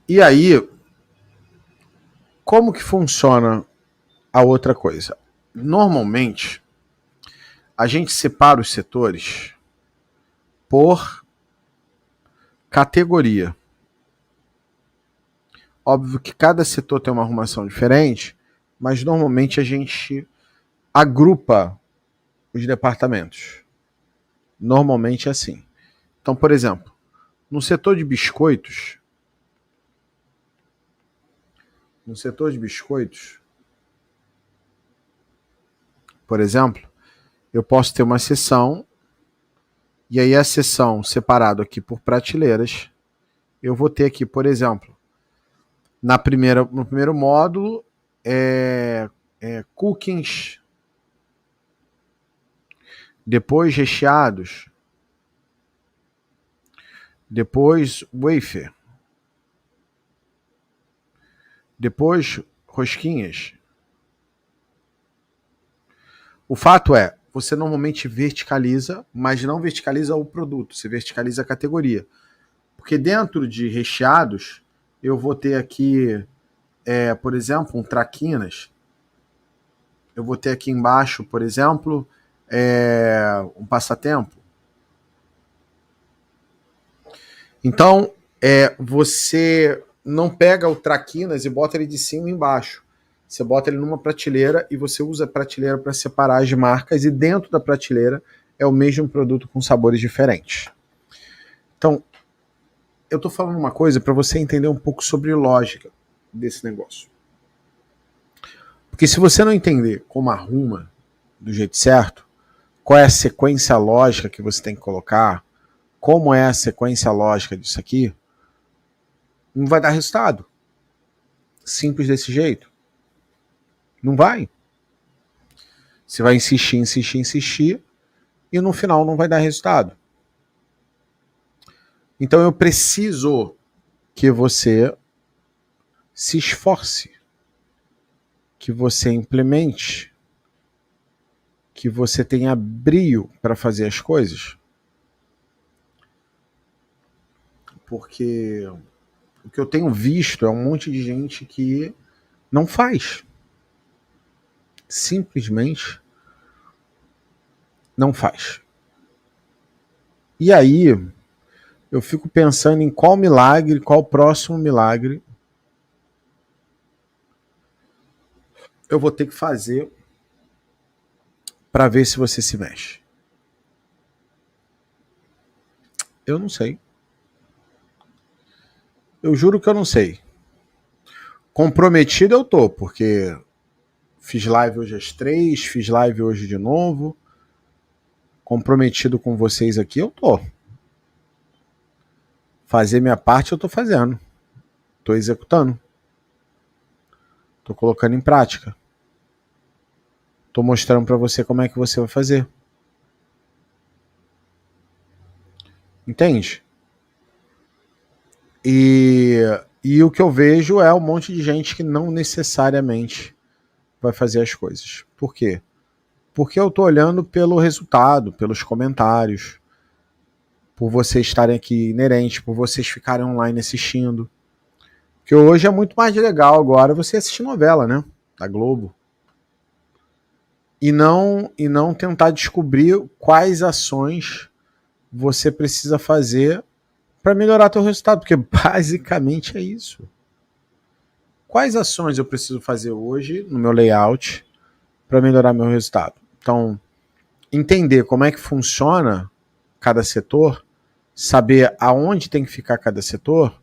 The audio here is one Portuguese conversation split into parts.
E aí, como que funciona a outra coisa? Normalmente, a gente separa os setores por categoria. Óbvio que cada setor tem uma arrumação diferente, mas normalmente a gente agrupa os departamentos. Normalmente é assim. Então, por exemplo, no setor de biscoitos, por exemplo, eu posso ter uma seção, e aí a seção separado aqui por prateleiras, eu vou ter aqui, por exemplo, no primeiro módulo, cookies, depois recheados, depois wafer, depois rosquinhas. O fato é, você normalmente verticaliza, mas não verticaliza o produto, você verticaliza a categoria. Porque dentro de recheados, eu vou ter aqui, por exemplo, um traquinas. Eu vou ter aqui embaixo, por exemplo, um passatempo. Então, você não pega o traquinas e bota ele de cima e embaixo. Você bota ele numa prateleira e você usa a prateleira para separar as marcas, e dentro da prateleira é o mesmo produto com sabores diferentes. Então, eu estou falando uma coisa para você entender um pouco sobre lógica desse negócio. Porque se você não entender como arruma do jeito certo, qual é a sequência lógica que você tem que colocar, como é a sequência lógica disso aqui, não vai dar resultado. Simples desse jeito. Não vai. Você vai insistir, e no final não vai dar resultado. Então eu preciso que você se esforce, que você implemente, que você tenha brio para fazer as coisas. Porque o que eu tenho visto é um monte de gente que não faz. Simplesmente não faz. E aí eu fico pensando em qual milagre, qual próximo milagre eu vou ter que fazer para ver se você se mexe. Eu não sei. Eu juro que eu não sei. Comprometido eu tô, porque fiz live hoje às 3, fiz live hoje de novo. Comprometido com vocês aqui eu tô. Fazer minha parte eu tô fazendo. Tô executando. Tô colocando em prática. Tô mostrando para você como é que você vai fazer. Entende? E o que eu vejo é um monte de gente que não necessariamente vai fazer as coisas. Por quê? Porque eu tô olhando pelo resultado, pelos comentários, por vocês estarem aqui inerentes, por vocês ficarem online assistindo. Porque hoje é muito mais legal agora você assistir novela, né? Da Globo. E não tentar descobrir quais ações você precisa fazer para melhorar teu resultado, porque basicamente é isso. Quais ações eu preciso fazer hoje no meu layout para melhorar meu resultado? Então, entender como é que funciona cada setor, saber aonde tem que ficar cada setor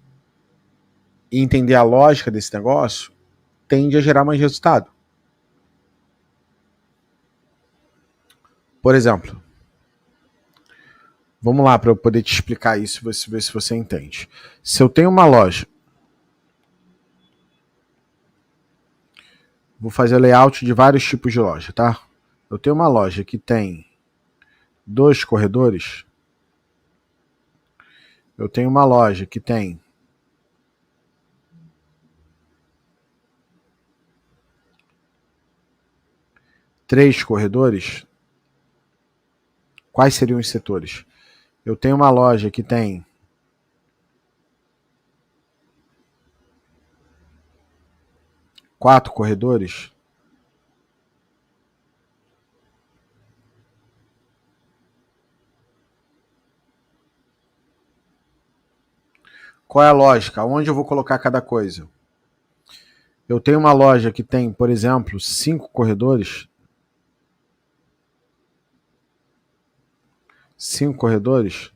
e entender a lógica desse negócio, tende a gerar mais resultado. Por exemplo, vamos lá para eu poder te explicar isso e ver se você entende. Se eu tenho uma loja, vou fazer layout de vários tipos de loja, tá? Eu tenho uma loja que tem 2 corredores. Eu tenho uma loja que tem 3 corredores. Quais seriam os setores? Eu tenho uma loja que tem 4 corredores? Qual é a lógica? Onde eu vou colocar cada coisa? Eu tenho uma loja que tem, por exemplo, 5 corredores. 5 corredores.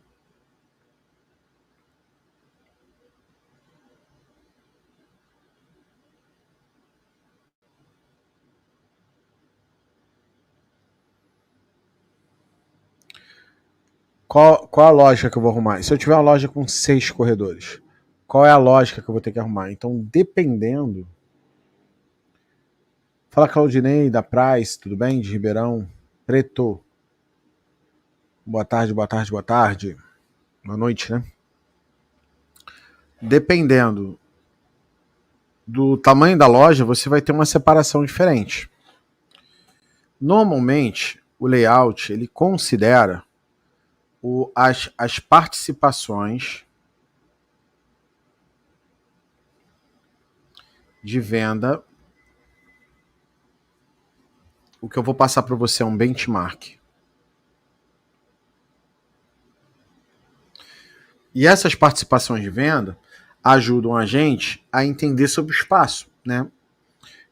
Qual a lógica que eu vou arrumar? Se eu tiver uma loja com 6 corredores, qual é a lógica que eu vou ter que arrumar? Então, dependendo. Fala, Claudinei, da Price, tudo bem? De Ribeirão Preto. Boa tarde, boa tarde, boa tarde. Boa noite, né? Dependendo do tamanho da loja, você vai ter uma separação diferente. Normalmente, o layout ele considera as participações de venda. O que eu vou passar para você é um benchmark. E essas participações de venda ajudam a gente a entender sobre o espaço, né?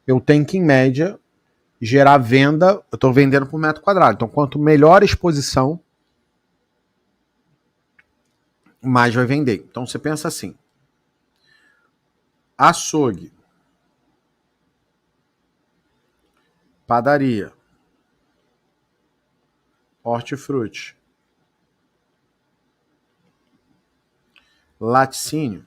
Eu tenho que, em média, gerar venda. Eu estou vendendo por metro quadrado. Então, quanto melhor a exposição, mais vai vender. Então, você pensa assim: açougue, padaria, hortifruti, laticínio,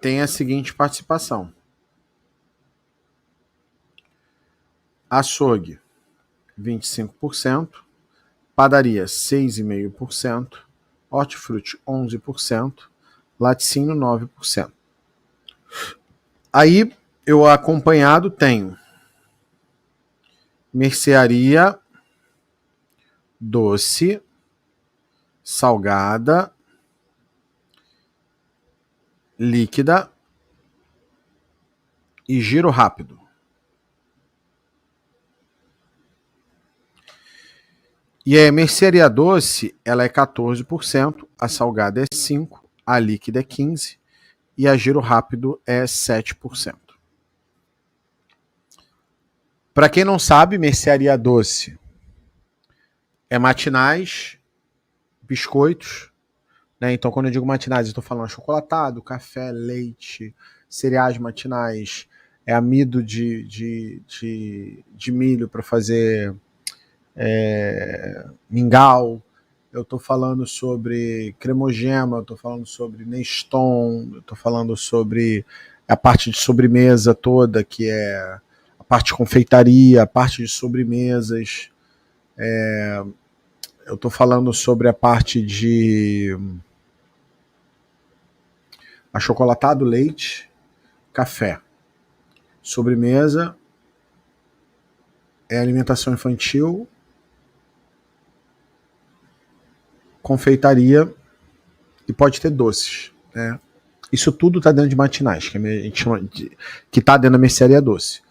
tem a seguinte participação: açougue, 25%, padaria, 6,5%, hortifruti, 11%, laticínio, 9%. Aí, eu acompanhado tenho mercearia, doce, salgada, líquida e giro rápido. E a mercearia doce, ela é 14%, a salgada é 5%, a líquida é 15% e a giro rápido é 7%. Para quem não sabe, mercearia doce é matinais, biscoitos, né? Então, quando eu digo matinais, eu estou falando chocolatado, café, leite, cereais matinais, é amido de milho para fazer mingau. Eu estou falando sobre cremogema, eu estou falando sobre Neston, eu estou falando sobre a parte de sobremesa toda, que é a parte de confeitaria, a parte de sobremesas. Eu estou falando sobre a parte de achocolatado, leite, café. Sobremesa é alimentação infantil, confeitaria e pode ter doces, né? Isso tudo está dentro de matinais, que a gente chama de, que está dentro da mercearia doce.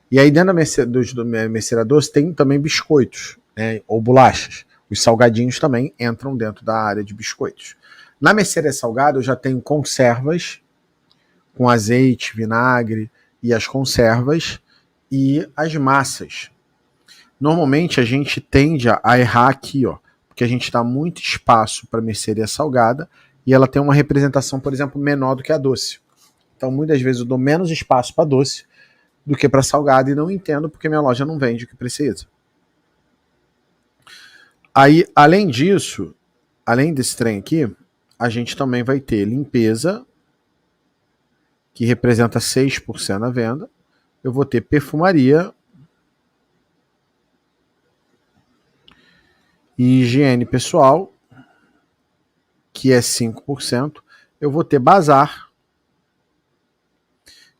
E aí dentro da mercearia doce tem também biscoitos, né, ou bolachas. Os salgadinhos também entram dentro da área de biscoitos. Na mercearia salgada eu já tenho conservas com azeite, vinagre e as conservas e as massas. Normalmente a gente tende a errar aqui, ó, porque a gente dá muito espaço para a mercearia salgada e ela tem uma representação, por exemplo, menor do que a doce. Então, muitas vezes eu dou menos espaço para doce do que para salgado e não entendo porque minha loja não vende o que precisa. Aí, além disso, além desse trem aqui, a gente também vai ter limpeza, que representa 6% na venda. Eu vou ter perfumaria e higiene pessoal, que é 5%. Eu vou ter bazar,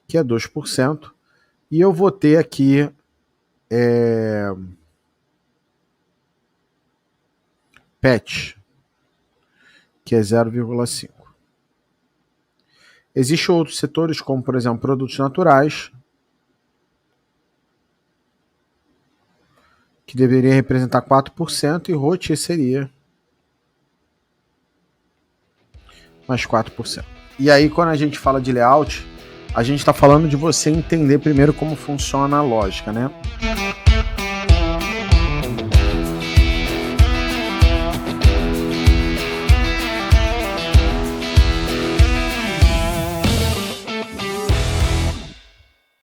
que é 2%. E eu vou ter aqui pet, que é 0,5%. Existem outros setores, como, por exemplo, produtos naturais, que deveria representar 4%, e rotisseria mais 4%. E aí, quando a gente fala de layout, a gente está falando de você entender primeiro como funciona a lógica, né?